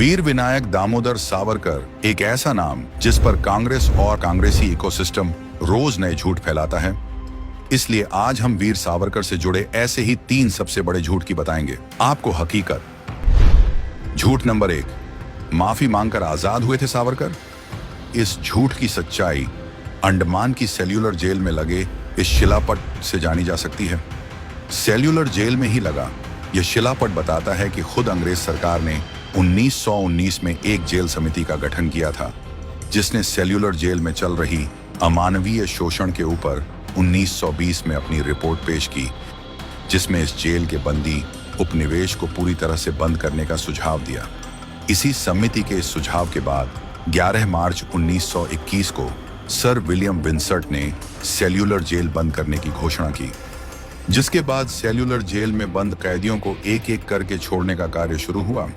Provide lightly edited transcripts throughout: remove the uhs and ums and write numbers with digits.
वीर विनायक दामोदर सावरकर एक ऐसा नाम जिस पर कांग्रेस और कांग्रेसी इकोसिस्टम रोज नए झूठ फैलाता है। इसलिए आज हम वीर सावरकर से जुड़े ऐसे ही 3 सबसे बड़े झूठ की बताएंगे आपको हकीकत। झूठ नंबर 1, माफी मांगकर आजाद हुए थे सावरकर। इस झूठ की सच्चाई अंडमान की सेल्यूलर जेल में लगे इस शिलापट से जानी जा सकती है। सेल्यूलर जेल में ही लगा यह शिलापट बताता है कि खुद अंग्रेज सरकार ने 1919 में एक जेल समिति का गठन किया था, जिसने सेल्यूलर जेल में चल रही अमानवीय शोषण के ऊपर 1920 में अपनी रिपोर्ट पेश की, जिसमें इस जेल के बंदी उपनिवेश को पूरी तरह से बंद करने का सुझाव दिया। इसी समिति के इस सुझाव के बाद 11 मार्च 1921 को सर विलियम विंसर्ट ने सेल्यूलर जेल बंद करने की घोषणा की, जिसके बाद सेल्यूलर जेल में बंद कैदियों को एक एक करके छोड़ने का कार्य शुरू हुआ।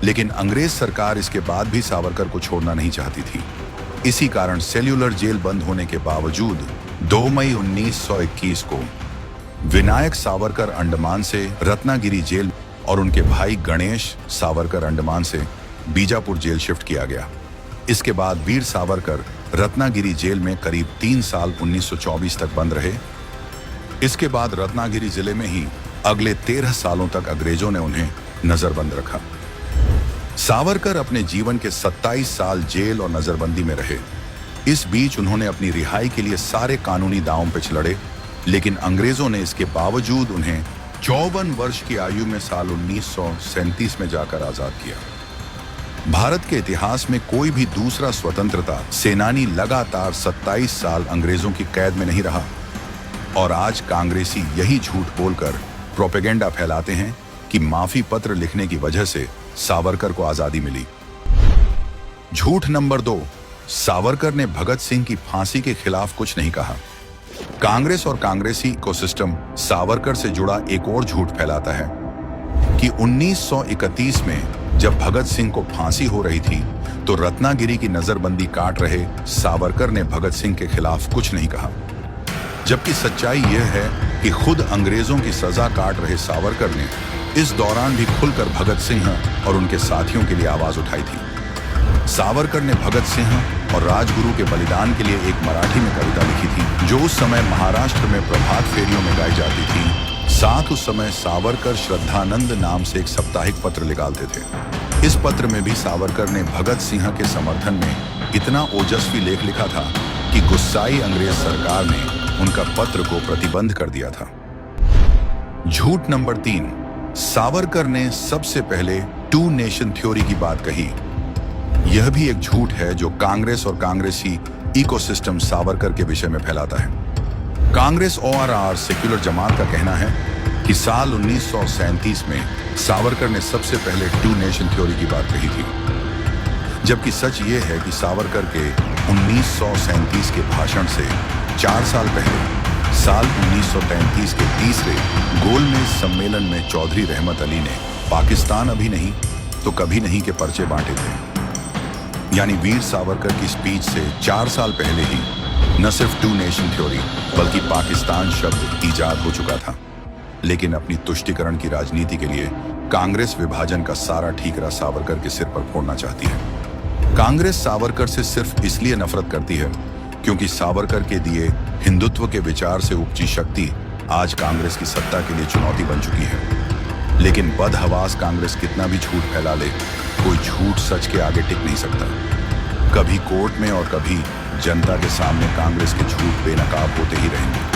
लेकिन अंग्रेज सरकार इसके बाद भी सावरकर को छोड़ना नहीं चाहती थी। इसी कारण सेल्यूलर जेल बंद होने के बावजूद 2 मई 1921 को विनायक सावरकर अंडमान से रत्नागिरी जेल और उनके भाई गणेश सावरकर अंडमान से बीजापुर जेल शिफ्ट किया गया। इसके बाद वीर सावरकर रत्नागिरी जेल में करीब 3 साल 1924 तक बंद रहे। इसके बाद रत्नागिरी जिले में ही अगले 13 सालों तक अंग्रेजों ने उन्हें नजरबंद रखा। सावरकर अपने जीवन के 27 साल जेल और नजरबंदी में रहे। इस बीच उन्होंने अपनी रिहाई के लिए सारे कानूनी दांवों पे लड़े, लेकिन अंग्रेजों ने इसके बावजूद उन्हें 54 वर्ष की आयु में साल 1937 में जाकर आजाद किया। भारत के इतिहास में कोई भी दूसरा स्वतंत्रता सेनानी लगातार 27 साल अंग्रेजों की कैद में नहीं रहा। और आज कांग्रेसी यही झूठ बोलकर प्रोपेगेंडा फैलाते हैं कि माफी पत्र लिखने की वजह से सावरकर को आजादी मिली। झूठ नंबर 2, सावरकर ने भगत सिंह की फांसी के खिलाफ कुछ नहीं कहा। कांग्रेस और कांग्रेसी इकोसिस्टम सावरकर से जुड़ा एक और झूठ फैलाता है कि 1931 में जब भगत सिंह को फांसी हो रही थी तो रत्नागिरी की नजरबंदी काट रहे सावरकर ने भगत सिंह के खिलाफ कुछ नहीं कहा। जबकि सच्चाई यह है कि खुद अंग्रेजों की सजा काट रहे सावरकर ने इस दौरान भी खुलकर भगत सिंह और उनके साथियों के लिए आवाज उठाई थी। सावरकर ने भगत सिंह और राजगुरु के बलिदान के लिए एक मराठी में कविता लिखी थी, जो उस समय महाराष्ट्र में प्रभात फेरियों में गाई जाती थी। साथ उस समय सावरकर श्रद्धानंद नाम से एक साप्ताहिक पत्र निकालते थे। इस पत्र में भी सावरकर ने भगत सिंह के समर्थन में इतना ओजस्वी लेख लिखा था कि गुस्साई अंग्रेज सरकार ने उनका पत्र को प्रतिबंध कर दिया था। झूठ नंबर 3, सावरकर ने सबसे पहले 2 नेशन थ्योरी की बात कही। यह भी एक झूठ है जो कांग्रेस और कांग्रेसी इकोसिस्टम सावरकर के विषय में फैलाता है। कांग्रेस और सेक्युलर जमात का कहना है कि साल 1937 में सावरकर ने सबसे पहले 2 नेशन थ्योरी की बात कही थी, जबकि सच ये है कि सावरकर के 1937 के भाषण से 4 साल पहले साल 1933 के तीसरे गोलमेज सम्मेलन में चौधरी रहमत अली ने पाकिस्तान अभी नहीं तो कभी नहीं के पर्चे बांटे थे। यानी वीर सावरकर की स्पीच से 4 साल पहले ही न सिर्फ 2 नेशन थ्योरी बल्कि पाकिस्तान शब्द ईजाद हो चुका था। लेकिन अपनी तुष्टीकरण की राजनीति के लिए कांग्रेस विभाजन का सारा ठीकरा सावरकर के सिर पर फोड़ना चाहती है। कांग्रेस सावरकर से सिर्फ इसलिए नफरत करती है क्योंकि सावरकर के दिए हिंदुत्व के विचार से उपजी शक्ति आज कांग्रेस की सत्ता के लिए चुनौती बन चुकी है। लेकिन बदहवास कांग्रेस कितना भी झूठ फैला ले, कोई झूठ सच के आगे टिक नहीं सकता। कभी कोर्ट में और कभी जनता के सामने कांग्रेस के झूठ बेनकाब होते ही रहेंगे।